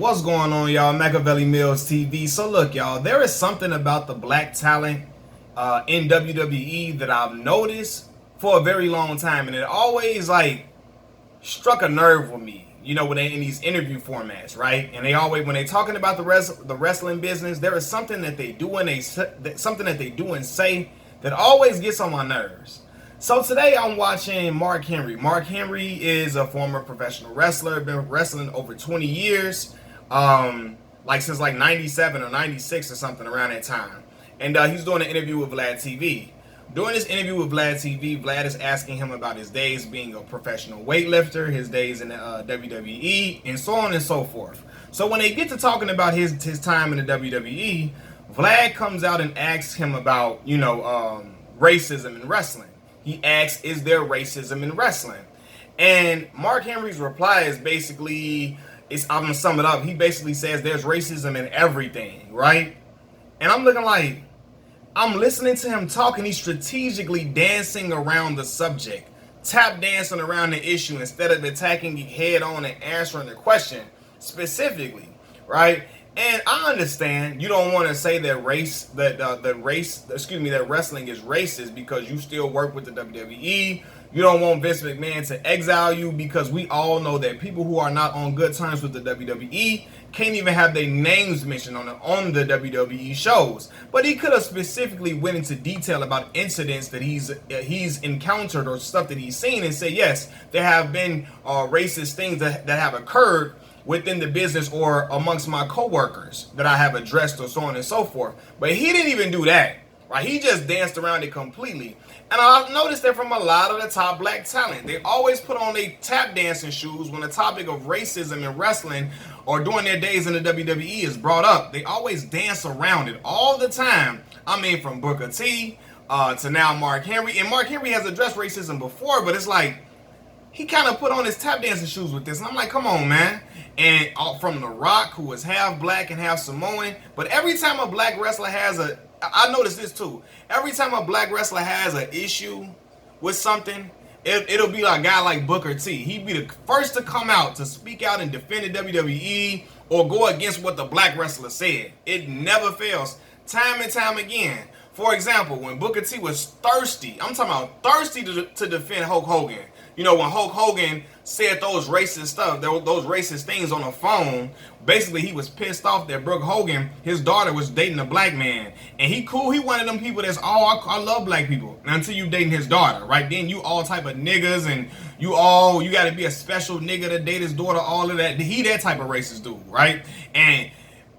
What's going on, y'all? Machiavelli Mills TV. So look, y'all, there is something about the black talent in WWE that I've noticed for a very long time, and it always struck a nerve with me. You know, when they in these interview formats, right? And they always, when they talking about the wrestling business, there is something that they do and say that always gets on my nerves. So today I'm watching Mark Henry. Mark Henry is a former professional wrestler, been wrestling over 20 years, since 97 or 96 or something around that time. And he's doing an interview with Vlad TV. During this interview with Vlad TV, Vlad is asking him about his days being a professional weightlifter, his days in the WWE, and so on and so forth. So when they get to talking about his time in the WWE, Vlad comes out and asks him about, racism in wrestling. He asks, is there racism in wrestling? And Mark Henry's reply is basically, I'm going to sum it up. He basically says there's racism in everything, right? And I'm looking like, I'm listening to him talk, and he's strategically dancing around the subject, tap dancing around the issue instead of attacking it head on and answering the question specifically, right? And I understand you don't want to say that that wrestling is racist because you still work with the WWE. You don't want Vince McMahon to exile you because we all know that people who are not on good terms with the WWE can't even have their names mentioned on the WWE shows. But he could have specifically went into detail about incidents that he's encountered or stuff that he's seen and say, yes, there have been racist things that have occurred within the business or amongst my coworkers that I have addressed or so on and so forth. But he didn't even do that, right? He just danced around it completely. And I've noticed that from a lot of the top black talent. They always put on their tap dancing shoes when the topic of racism in wrestling or during their days in the WWE is brought up. They always dance around it all the time. I mean, from Booker T to now Mark Henry. And Mark Henry has addressed racism before, but it's like, he kind of put on his tap dancing shoes with this. And I'm like, come on, man. And from The Rock, who was half black and half Samoan. But every time a black wrestler I noticed this too. Every time a black wrestler has an issue with something, it'll be like a guy like Booker T. He'd be the first to come out to speak out and defend the WWE or go against what the black wrestler said. It never fails. Time and time again. For example, when Booker T was thirsty, I'm talking about thirsty to defend Hulk Hogan. You know, when Hulk Hogan said those racist things on the phone, basically he was pissed off that Brooke Hogan, his daughter, was dating a black man. And he one of them people that's, I love black people. Until you dating his daughter, right? Then you all type of niggas and you got to be a special nigga to date his daughter, all of that. He that type of racist dude, right? And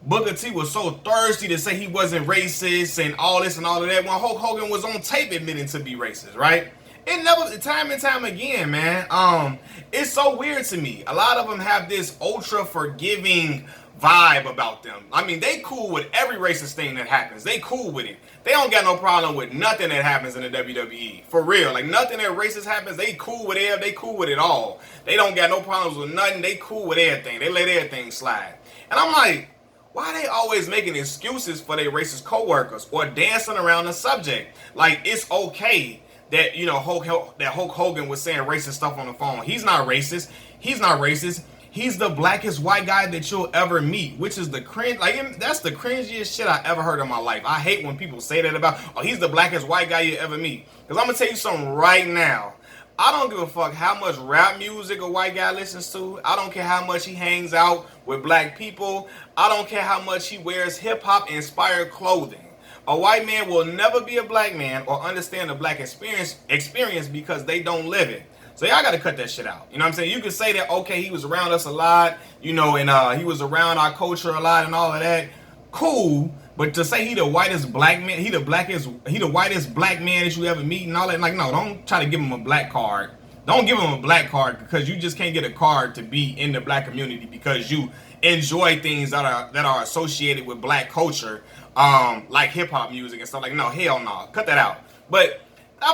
Booker T was so thirsty to say he wasn't racist and all this and all of that when Hulk Hogan was on tape admitting to be racist, right? It never, time and time again, man. It's so weird to me. A lot of them have this ultra forgiving vibe about them. I mean, they cool with every racist thing that happens. They cool with it. They don't got no problem with nothing that happens in the WWE. For real. Like, nothing that racist happens, they cool with it. They cool with it all. They don't got no problems with nothing. They cool with everything. They let everything slide. And I'm like, why are they always making excuses for their racist coworkers or dancing around the subject? Like, it's okay that, Hulk Hogan was saying racist stuff on the phone. He's not racist. He's not racist. He's the blackest white guy that you'll ever meet, which is the cringe. Like, that's the cringiest shit I ever heard in my life. I hate when people say that about, he's the blackest white guy you ever meet. Because I'm going to tell you something right now. I don't give a fuck how much rap music a white guy listens to. I don't care how much he hangs out with black people. I don't care how much he wears hip-hop inspired clothing. A white man will never be a black man or understand the black experience because they don't live it. So y'all got to cut that shit out. You know what I'm saying? You can say that, okay, he was around us a lot, and he was around our culture a lot and all of that. Cool. But to say he the whitest black man, he the whitest black man that you ever meet and all that, like, no, don't try to give him a black card. Don't give him a black card because you just can't get a card to be in the black community because you enjoy things that are associated with black culture, like hip hop music and stuff. Like, no, hell no, cut that out. But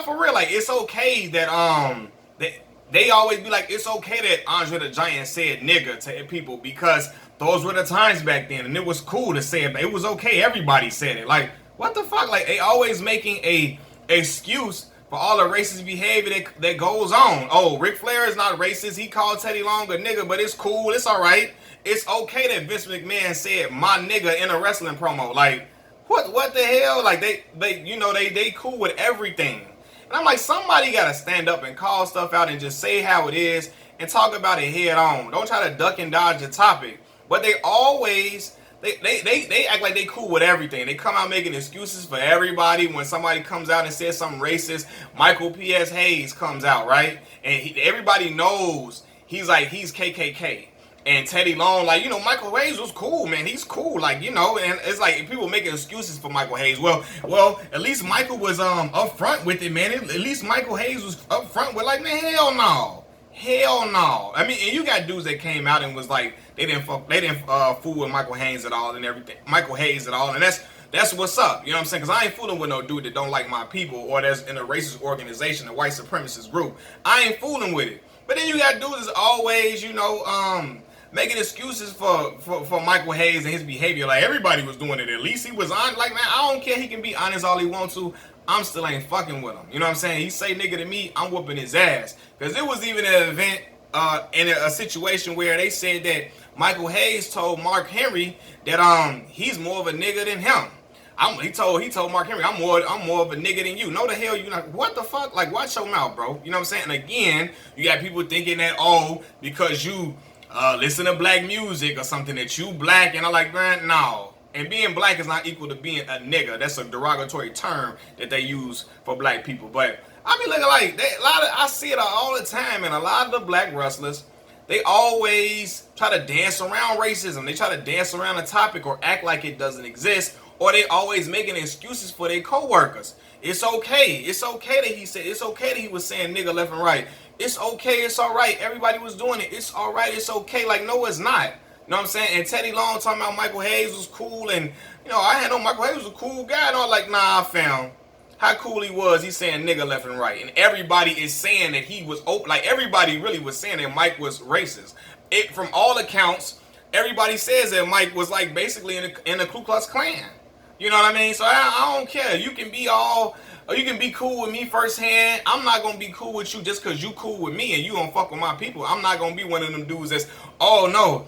for real, like, it's okay that they always be like, it's okay that Andre the Giant said nigga to people because those were the times back then, and it was cool to say it. It was okay. Everybody said it. Like, what the fuck? Like, they always making a excuse for all the racist behavior that goes on. Oh, Ric Flair is not racist. He called Teddy Long a nigga, but it's cool. It's all right. it's okay that Vince McMahon said my nigga in a wrestling promo. Like, what the hell? Like they cool with everything. And I'm like, somebody gotta stand up and call stuff out and just say how it is and talk about it head on. Don't try to duck and dodge the topic. But they always they act like they cool with everything. They come out making excuses for everybody. When somebody comes out and says something racist, Michael P.S. Hayes comes out, right? And everybody knows he's KKK. And Teddy Long, like, Michael Hayes was cool, man. He's cool, like, and it's like people making excuses for Michael Hayes. Well, at least Michael was upfront with it, man. At least Michael Hayes was upfront with, like, man, hell no. Hell no. I mean, and you got dudes that came out and was like, they didn't fool with Michael Hayes at all and everything. Michael Hayes at all, and that's what's up. You know what I'm saying? Because I ain't fooling with no dude that don't like my people or that's in a racist organization, a white supremacist group. I ain't fooling with it. But then you got dudes that's always, making excuses for Michael Hayes and his behavior. Like, everybody was doing it. At least he was on. Like, man, I don't care. He can be honest all he wants to. I'm still ain't fucking with him. You know what I'm saying? He say nigga to me, I'm whooping his ass. Because it was even an event in a situation where they said that Michael Hayes told Mark Henry that he's more of a nigga than him. He told Mark Henry, I'm more of a nigga than you. No, the hell you not. What the fuck? Like, watch your mouth, bro. You know what I'm saying? And again, you got people thinking that, because you listen to black music or something that you black, and I'm like, man, no. And being black is not equal to being a nigga. That's a derogatory term that they use for black people. But I mean, looking like I see it all the time, and a lot of the black wrestlers, they always try to dance around racism. They try to dance around a topic or act like it doesn't exist, or they always making excuses for their coworkers. It's okay. It's okay that he said. It's okay that he was saying nigga left and right. It's okay. It's all right. Everybody was doing it. It's all right. It's okay. Like, no, it's not. You know what I'm saying? And Teddy Long talking about Michael Hayes was cool, and I had known Michael Hayes was a cool guy, and I'm like, nah, I found how cool he was. He's saying nigga left and right, and everybody is saying that he was open. Like, everybody really was saying that Mike was racist. From all accounts, everybody says that Mike was like basically in the Ku Klux Klan. You know what I mean? So I don't care. You can be cool with me firsthand. I'm not gonna be cool with you just because you cool with me and you don't fuck with my people. I'm not gonna be one of them dudes that's, oh no,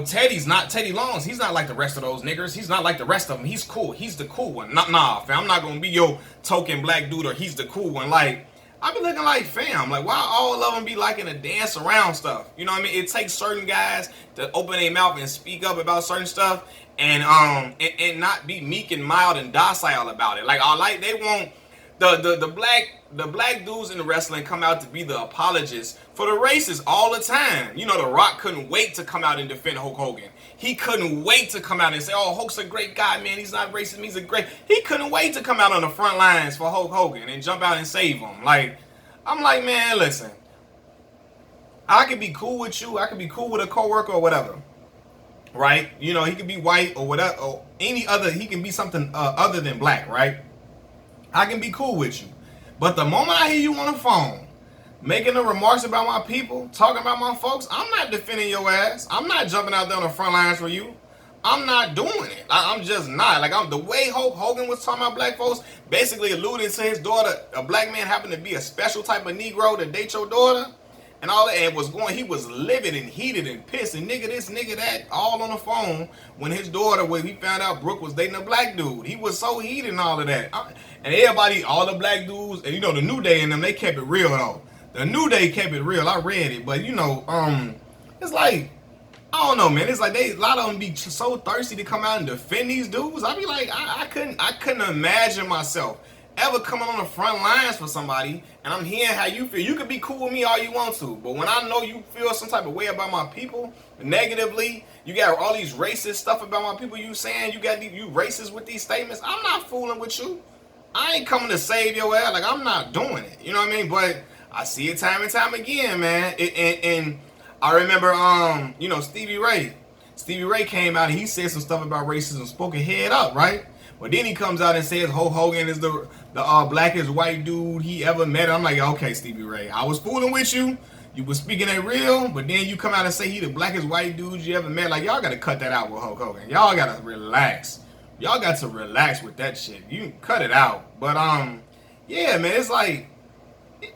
Teddy's not Teddy Longs. He's not like the rest of those niggers. He's not like the rest of them. He's cool. He's the cool one. Nah, fam. I'm not gonna be your token black dude or he's the cool one. Like, I be looking like, fam, like, why all of them be liking to dance around stuff? You know what I mean? It takes certain guys to open their mouth and speak up about certain stuff and not be meek and mild and docile about it. Like, they want the black dudes in the wrestling come out to be the apologists for the racists all the time. The Rock couldn't wait to come out and defend Hulk Hogan. He couldn't wait to come out and say, oh, Hulk's a great guy, man. He's not racist. He's a great. He couldn't wait to come out on the front lines for Hulk Hogan and jump out and save him. Like, I'm like, man, listen. I could be cool with you. I could be cool with a coworker or whatever. Right? He could be white or whatever, or any other. He can be something other than black, right? I can be cool with you. But the moment I hear you on the phone, making the remarks about my people, talking about my folks, I'm not defending your ass. I'm not jumping out there on the front lines for you. I'm not doing it. I'm just not. Like, the way Hulk Hogan was talking about black folks, basically alluding to his daughter, a black man happened to be a special type of Negro to date your daughter, and all that, and he was livid and heated and pissed and nigga this, nigga that, all on the phone when his daughter, when he found out Brooke was dating a black dude. He was so heated and all of that. And everybody, all the black dudes, and the New Day and them, they kept it real though. The New Day kept it real. I read it, but it's like, I don't know, man. It's like a lot of them be so thirsty to come out and defend these dudes. I be like, I couldn't imagine myself ever coming on the front lines for somebody, and I'm hearing how you feel. You could be cool with me all you want to, but when I know you feel some type of way about my people, negatively, you got all these racist stuff about my people, you saying you racist with these statements, I'm not fooling with you. I ain't coming to save your ass. Like, I'm not doing it. You know what I mean? But I see it time and time again, man. And I remember, Stevie Ray. Stevie Ray came out and he said some stuff about racism, spoke it head up, right? But then he comes out and says Hulk Hogan is the blackest white dude he ever met. I'm like, okay, Stevie Ray, I was fooling with you. You was speaking that real, but then you come out and say he the blackest white dude you ever met. Like, y'all got to cut that out with Hulk Hogan. Y'all got to relax. Y'all got to relax with that shit. You cut it out. But, yeah, man, it's like,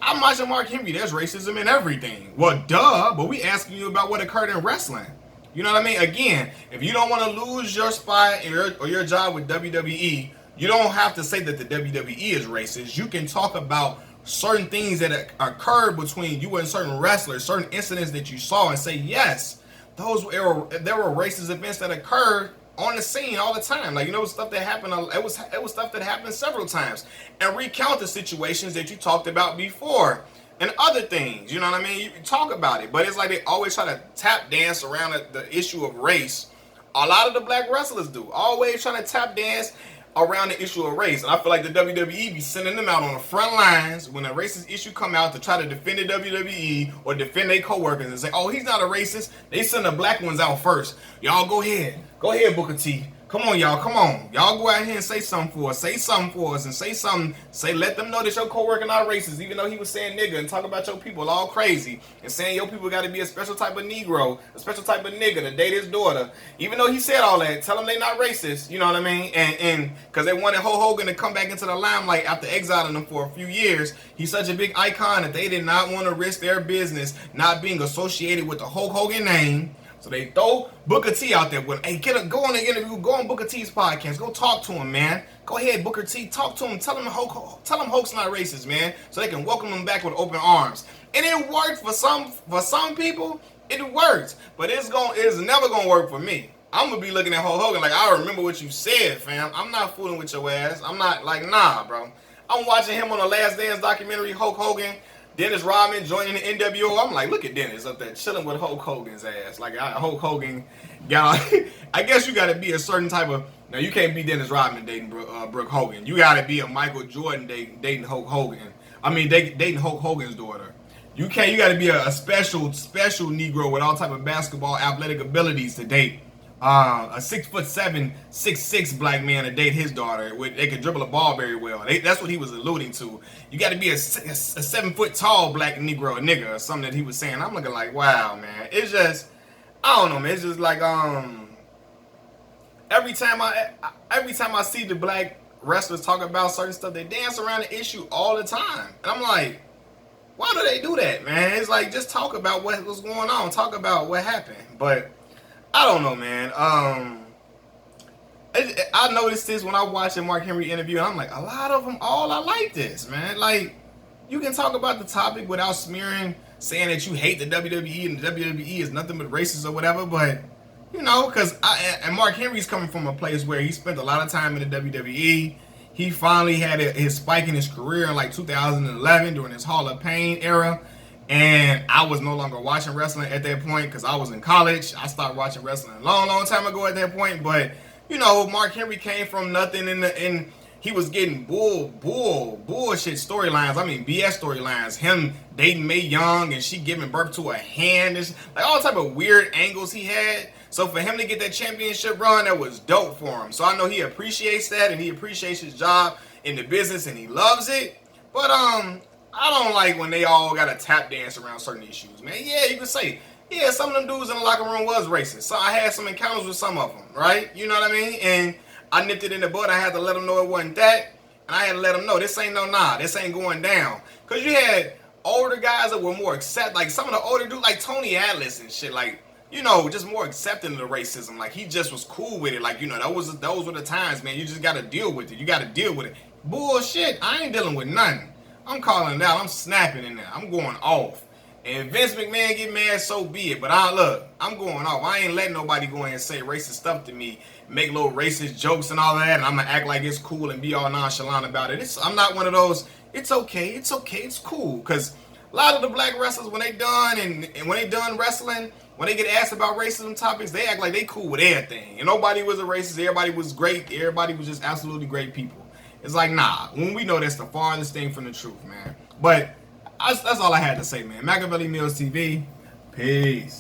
I'm watching Mark Henry. There's racism in everything. Well, duh, but we asking you about what occurred in wrestling. You know what I mean? Again, if you don't want to lose your spot or your job with WWE, you don't have to say that the WWE is racist. You can talk about certain things that occurred between you and certain wrestlers, certain incidents that you saw, and say, yes, there were racist events that occurred on the scene all the time. Like, stuff that happened. It was stuff that happened several times, and recount the situations that you talked about before and other things. You know what I mean? You can talk about it, but it's like they always try to tap dance around the issue of race. A lot of the black wrestlers do, always trying to tap dance around the issue of race. And I feel like the WWE be sending them out on the front lines when a racist issue come out to try to defend the WWE or defend their co-workers and say, oh, he's not a racist. They send the black ones out first. Y'all go ahead, Booker T. Come on, y'all. Come on. Y'all go out here and say something for us. Say something for us and say something. Let them know that your co-worker not racist, even though he was saying nigga and talk about your people all crazy and saying your people got to be a special type of Negro, a special type of nigga to date his daughter. Even though he said all that, tell them they not racist. You know what I mean? And because they wanted Hulk Hogan to come back into the limelight after exiling them for a few years. He's such a big icon that they did not want to risk their business not being associated with the Hulk Hogan name. So they throw Booker T out there with, hey, go on the interview, go on Booker T's podcast, go talk to him, man. Go ahead, Booker T, talk to him, tell him Hulk's not racist, man, so they can welcome him back with open arms. And it worked for some people, it worked, but it's never gonna work for me. I'm gonna be looking at Hulk Hogan like, I remember what you said, fam. I'm not fooling with your ass. I'm not like, nah, bro. I'm watching him on the Last Dance documentary, Hulk Hogan. Dennis Rodman joining the NWO. I'm like, look at Dennis up there chilling with Hulk Hogan's ass. Like, Hulk Hogan got. I guess you got to be a certain type of. Now you can't be Dennis Rodman dating Brooke Hogan. You got to be a Michael Jordan dating Hulk Hogan. I mean, dating Hulk Hogan's daughter. You can't. You got to be a special Negro with all type of basketball athletic abilities to date a 6'7", 6'6" black man to date his daughter. They could dribble a ball very well. That's what he was alluding to. You got to be a 7 foot tall black nigga or something that he was saying. I'm looking like, wow, man. It's just, I don't know, man. It's just like every time I see the black wrestlers talk about certain stuff, they dance around the issue all the time, and I'm like, why do they do that, man? It's like, just talk about what was going on, talk about what happened, but. I don't know, man. I noticed this when I watched the Mark Henry interview, and I'm like, a lot of them all are like this, man. Like, you can talk about the topic without saying that you hate the WWE and the WWE is nothing but racist or whatever, but, because Mark Henry's coming from a place where he spent a lot of time in the WWE. He finally had his spike in his career in like 2011 during his Hall of Pain era. And I was no longer watching wrestling at that point because I was in college. I stopped watching wrestling a long time ago at that point. But, Mark Henry came from nothing and he was getting bullshit storylines. I mean, BS storylines. Him dating Mae Young and she giving birth to a hand. Like all type of weird angles he had. So for him to get that championship run, that was dope for him. So I know he appreciates that and he appreciates his job in the business and he loves it. But, I don't like when they all got to tap dance around certain issues, man. Yeah, you can say, yeah, some of them dudes in the locker room was racist. So I had some encounters with some of them, right? You know what I mean? And I nipped it in the bud. I had to let them know it wasn't that. And I had to let them know this ain't this ain't going down. Because you had older guys that were more like some of the older dudes, like Tony Atlas and shit, like, just more accepting of the racism. Like, he just was cool with it. Like, those were the times, man. You just got to deal with it. You got to deal with it. Bullshit. I ain't dealing with nothing. I'm calling it out. I'm snapping in there. I'm going off. And if Vince McMahon get mad, so be it. But I'm going off. I ain't letting nobody go in and say racist stuff to me, make little racist jokes and all that, and I'm going to act like it's cool and be all nonchalant about it. I'm not one of those, it's okay, it's cool. Because a lot of the black wrestlers, when they done and when they done wrestling, when they get asked about racism topics, they act like they cool with everything. And nobody was a racist. Everybody was great. Everybody was just absolutely great people. It's like, nah, when we know that's the farthest thing from the truth, man. But that's all I had to say, man. Machiavelli Mills TV, peace.